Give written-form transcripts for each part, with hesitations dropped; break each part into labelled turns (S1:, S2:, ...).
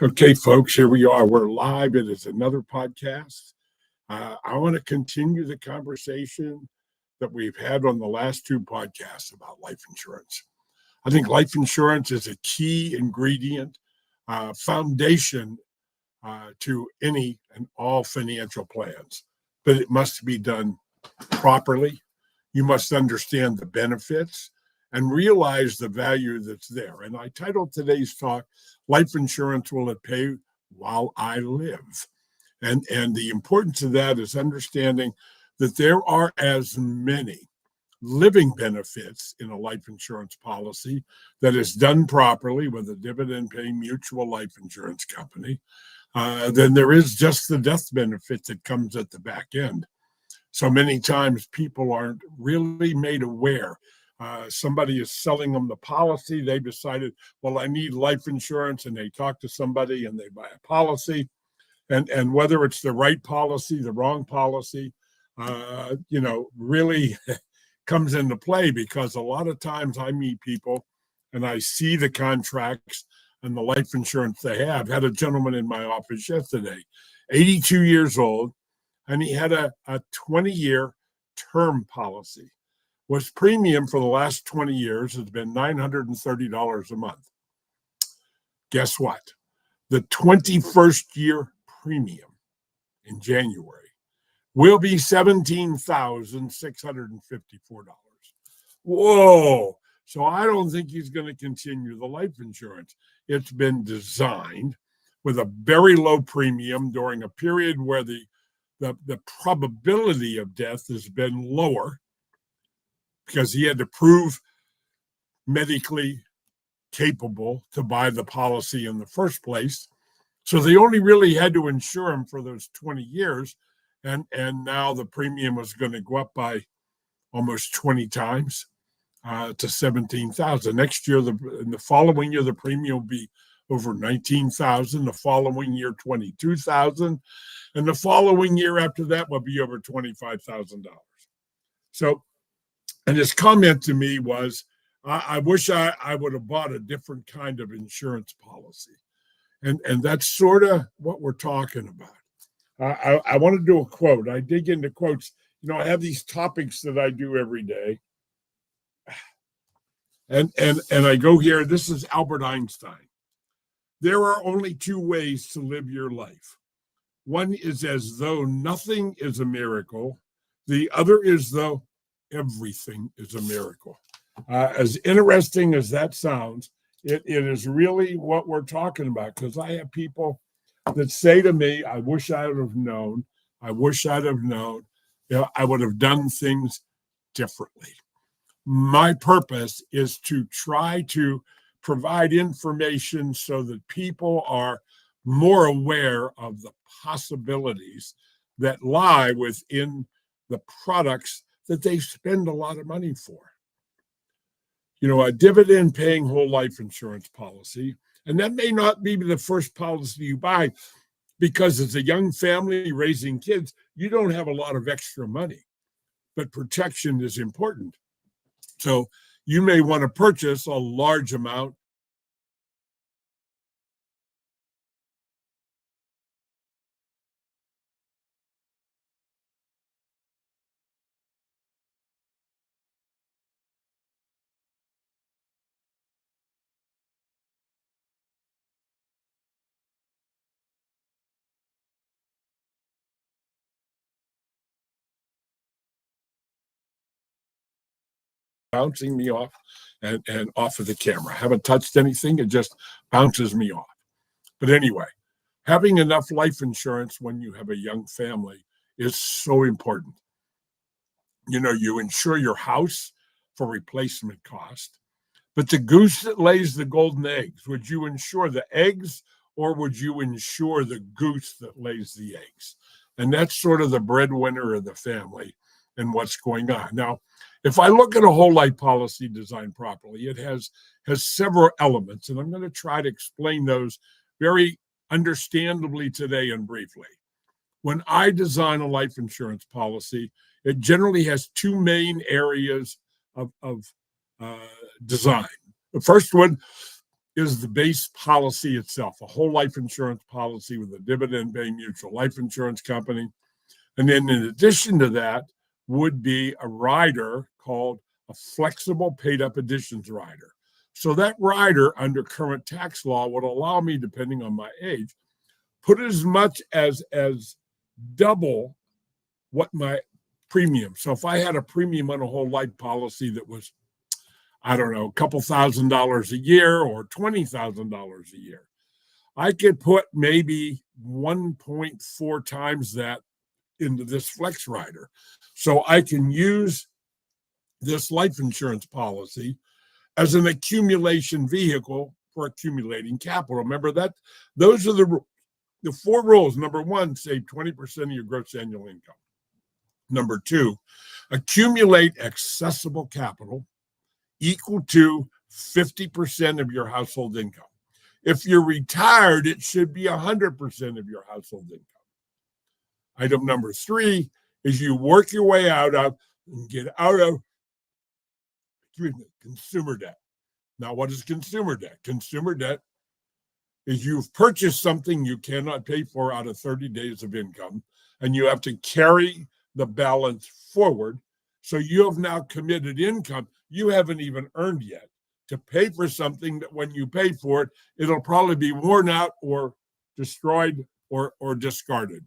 S1: Okay, folks, here we are. We're live. It is another podcast. I want to continue the conversation that we've had on the last two podcasts about life insurance. I think life insurance is a key ingredient, foundation to any and all financial plans, but it must be done properly. You must understand the benefits and realize the value that's there. And I titled today's talk, Life Insurance Will It Pay While I Live? And the importance of that is understanding that there are as many living benefits in a life insurance policy that is done properly with a dividend paying mutual life insurance company than there is just the death benefit that comes at the back end. So many times people aren't really made aware. Somebody is selling them the policy. They've decided, well, I need life insurance, and they talk to somebody and they buy a policy. And whether it's the right policy, the wrong policy, really comes into play, because a lot of times I meet people and I see the contracts and the life insurance they have. Had a gentleman in my office yesterday, 82 years old, and he had a 20-year term policy. His premium for the last 20 years has been $930 a month. Guess what? The 21st year premium in January will be $17,654. Whoa. So I don't think he's going to continue the life insurance. It's been designed with a very low premium during a period where the probability of death has been lower, because he had to prove medically capable to buy the policy in the first place. So they only really had to insure him for those 20 years. And now the premium was going to go up by almost 20 times to 17,000. Next year, in the following year, the premium will be over 19,000. The following year, 22,000. And the following year after that will be over $25,000. So, and his comment to me was, I wish I would have bought a different kind of insurance policy. And that's sort of what we're talking about. I want to do a quote. I dig into quotes. I have these topics that I do every day. And I go here. This is Albert Einstein. There are only two ways to live your life. One is as though nothing is a miracle. The other is though everything is a miracle. As interesting as that sounds, it is really what we're talking about, because I have people that say to me, I wish I would have known. I wish I'd have known. I would have done things differently. My purpose is to try to provide information so that people are more aware of the possibilities that lie within the products that they spend a lot of money for. A dividend paying whole life insurance policy, and that may not be the first policy you buy, because as a young family raising kids, you don't have a lot of extra money, but protection is important. So you may want to purchase a large amount bouncing me off and off of the camera. I haven't touched anything. It just bounces me off. But anyway, having enough life insurance when you have a young family is so important. You insure your house for replacement cost, but the goose that lays the golden eggs, would you insure the eggs, or would you insure the goose that lays the eggs? And that's sort of the breadwinner of the family and what's going on. Now, if I look at a whole life policy designed properly, it has several elements, and I'm going to try to explain those very understandably today and briefly. When I design a life insurance policy, it generally has two main areas of design. The first one is the base policy itself, a whole life insurance policy with a dividend-paying mutual life insurance company. And then in addition to that would be a rider called a flexible paid-up additions rider. So that rider under current tax law would allow me, depending on my age, put as much as double what my premium. So if I had a premium on a whole life policy that was, I don't know, a couple $1,000s a year or $20,000 a year, I could put maybe 1.4 times that into this flex rider. So I can use this life insurance policy as an accumulation vehicle for accumulating capital. Remember that those are the four rules. Number one, save 20% of your gross annual income. Number two, accumulate accessible capital equal to 50% of your household income. If you're retired, it should be 100% of your household income. Item number three is you work your way out of and get out of consumer debt. Now, what is consumer debt? Consumer debt is you've purchased something you cannot pay for out of 30 days of income, and you have to carry the balance forward. So you have now committed income you haven't even earned yet to pay for something that when you pay for it, it'll probably be worn out or destroyed or discarded.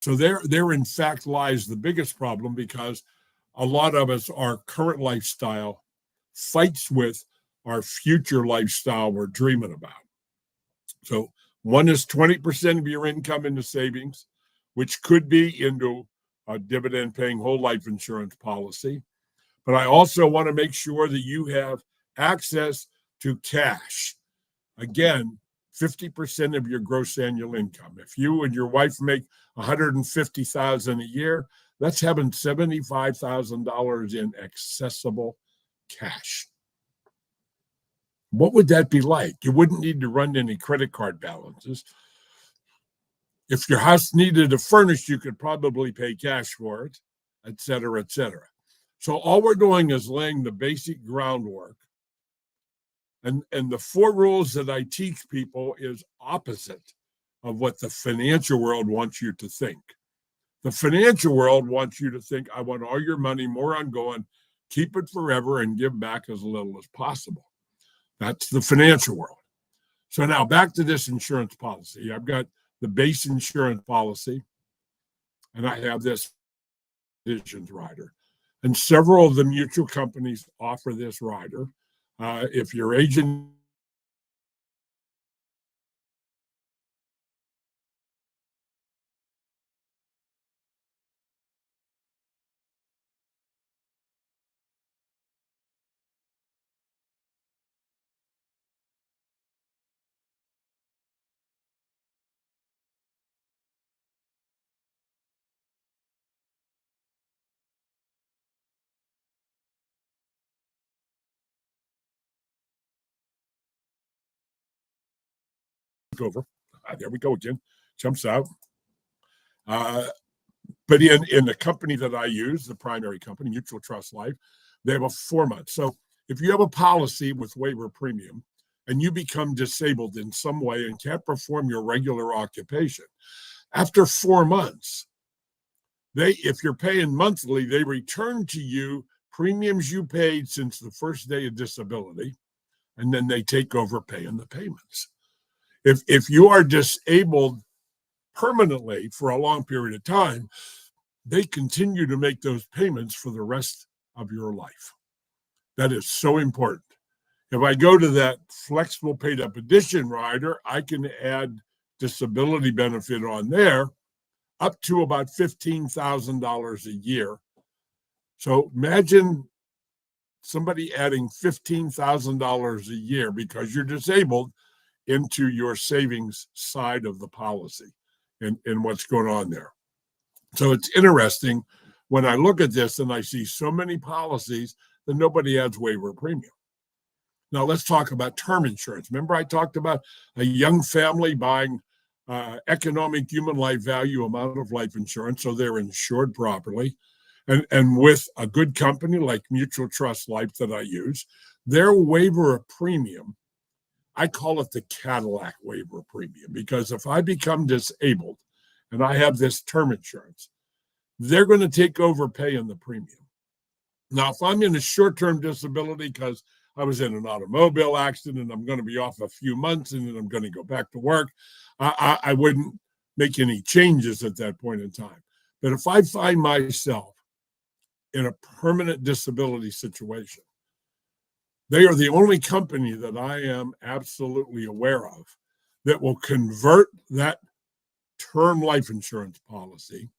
S1: So there in fact lies the biggest problem, because a lot of us, our current lifestyle fights with our future lifestyle we're dreaming about. So one is 20% of your income into savings, which could be into a dividend paying whole life insurance policy. But I also want to make sure that you have access to cash. Again, 50% of your gross annual income. If you and your wife make $150,000 a year, that's having $75,000 in accessible cash. What would that be like? You wouldn't need to run any credit card balances. If your house needed a furnish, you could probably pay cash for it, et cetera, et cetera. So all we're doing is laying the basic groundwork. And the four rules that I teach people is opposite of what the financial world wants you to think. The financial world wants you to think, I want all your money, more ongoing, keep it forever, and give back as little as possible. That's the financial world. So now back to this insurance policy. I've got the base insurance policy, and I have this additions rider. And several of the mutual companies offer this rider. If your agent over, there we go again, jumps out. But in the company that I use, the primary company, Mutual Trust Life, they have a 4 month. So if you have a policy with waiver premium and you become disabled in some way and can't perform your regular occupation, after 4 months, if you're paying monthly, they return to you premiums you paid since the first day of disability, and then they take over paying the payments. If you are disabled permanently for a long period of time, they continue to make those payments for the rest of your life. That is so important. If I go to that flexible paid up addition rider, I can add disability benefit on there up to about $15,000 a year. So imagine somebody adding $15,000 a year because you're disabled into your savings side of the policy and what's going on there. So it's interesting when I look at this and I see so many policies that nobody adds waiver premium. Now let's talk about term insurance. Remember I talked about a young family buying economic human life value amount of life insurance so they're insured properly. And with a good company like Mutual Trust Life that I use, Their waiver of premium, I call it the Cadillac waiver of premium, because if I become disabled and I have this term insurance, they're going to take over paying the premium. Now, if I'm in a short-term disability because I was in an automobile accident and I'm going to be off a few months and then I'm going to go back to work, I wouldn't make any changes at that point in time. But if I find myself in a permanent disability situation, they are the only company that I am absolutely aware of that will convert that term life insurance policy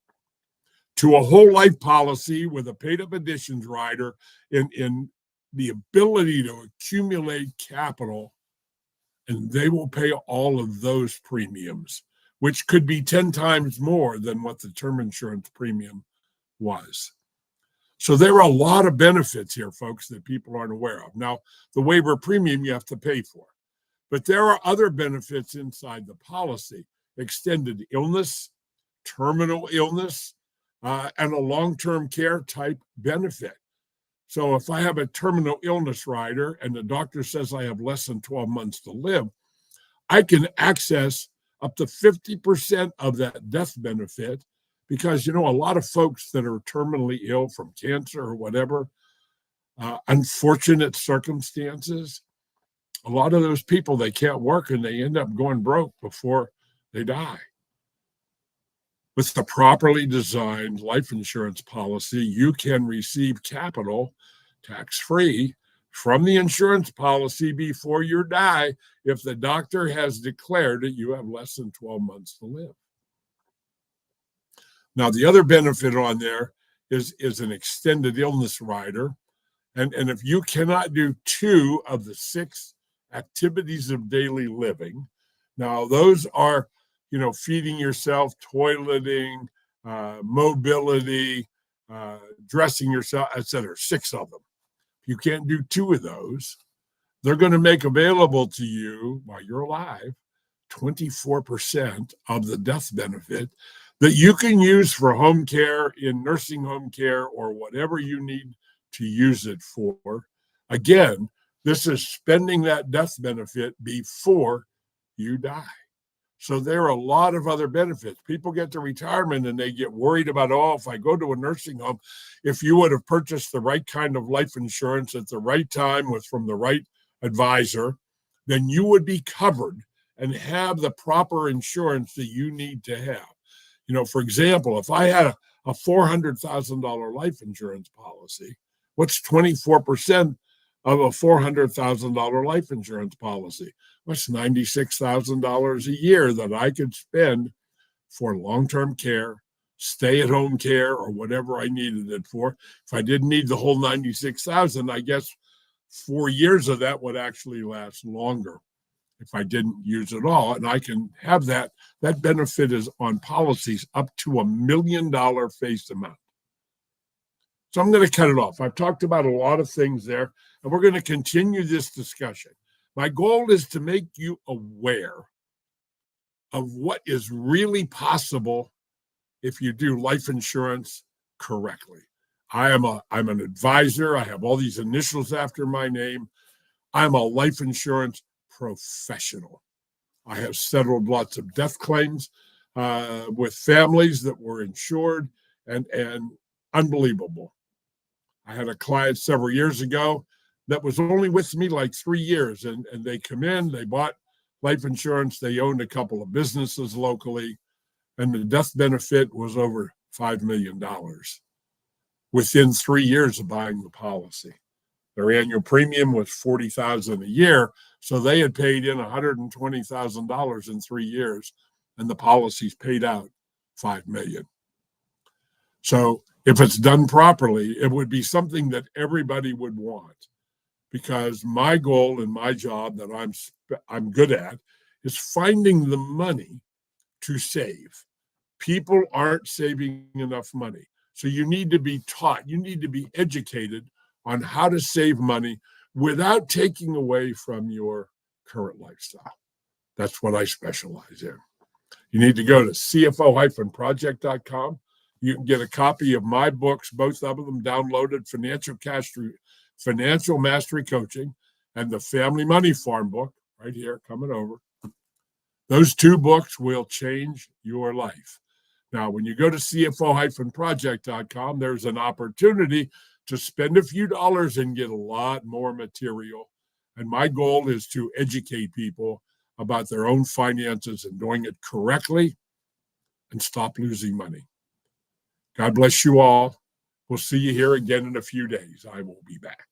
S1: to a whole life policy with a paid up additions rider in the ability to accumulate capital, and they will pay all of those premiums, which could be 10 times more than what the term insurance premium was. So there are a lot of benefits here, folks, that people aren't aware of. Now, the waiver premium you have to pay for, but there are other benefits inside the policy: extended illness, terminal illness, and a long-term care type benefit. So if I have a terminal illness rider and the doctor says I have less than 12 months to live, I can access up to 50% of that death benefit, because, a lot of folks that are terminally ill from cancer or whatever, unfortunate circumstances, a lot of those people, they can't work and they end up going broke before they die. With the properly designed life insurance policy, you can receive capital tax-free from the insurance policy before you die if the doctor has declared that you have less than 12 months to live. Now, the other benefit on there is an extended illness rider. And if you cannot do 2 of the 6 activities of daily living, now those are, feeding yourself, toileting, mobility, dressing yourself, etc., 6 of them. If you can't do 2 of those, they're going to make available to you while you're alive 24% of the death benefit that you can use for home care, in nursing home care, or whatever you need to use it for. Again, this is spending that death benefit before you die. So there are a lot of other benefits. People get to retirement and they get worried about, if I go to a nursing home, if you would have purchased the right kind of life insurance at the right time from the right advisor, then you would be covered and have the proper insurance that you need to have. For example, if I had a $400,000 life insurance policy, what's 24% of a $400,000 life insurance policy? What's $96,000 a year that I could spend for long-term care, stay-at-home care, or whatever I needed it for? If I didn't need the whole $96,000, I guess 4 years of that would actually last longer if I didn't use it all. And I can have that. That benefit is on policies up to $1 million face amount. So I'm going to cut it off. I've talked about a lot of things there, and we're going to continue this discussion. My goal is to make you aware of what is really possible if you do life insurance correctly. I'm an advisor. I have all these initials after my name. I'm a life insurance professional. I have settled lots of death claims with families that were insured, and unbelievable. I had a client several years ago that was only with me like 3 years, and they come in, they bought life insurance, they owned a couple of businesses locally, and the death benefit was over $5 million within 3 years of buying the policy. Their annual premium was $40,000 a year, so they had paid in $120,000 in 3 years, and the policies paid out $5 million. So if it's done properly, it would be something that everybody would want, because my goal and my job that I'm good at is finding the money to save. People aren't saving enough money, so you need to be taught. You need to be educated on how to save money without taking away from your current lifestyle. That's what I specialize in. You need to go to cfo-project.com. You can get a copy of my books, both of them downloaded, Financial Cash Financial Mastery Coaching, and the Family Money Farm book, right here, coming over. Those 2 books will change your life. Now, when you go to CFO-project.com, there's an opportunity to spend a few dollars and get a lot more material. And my goal is to educate people about their own finances and doing it correctly and stop losing money. God bless you all. We'll see you here again in a few days. I will be back.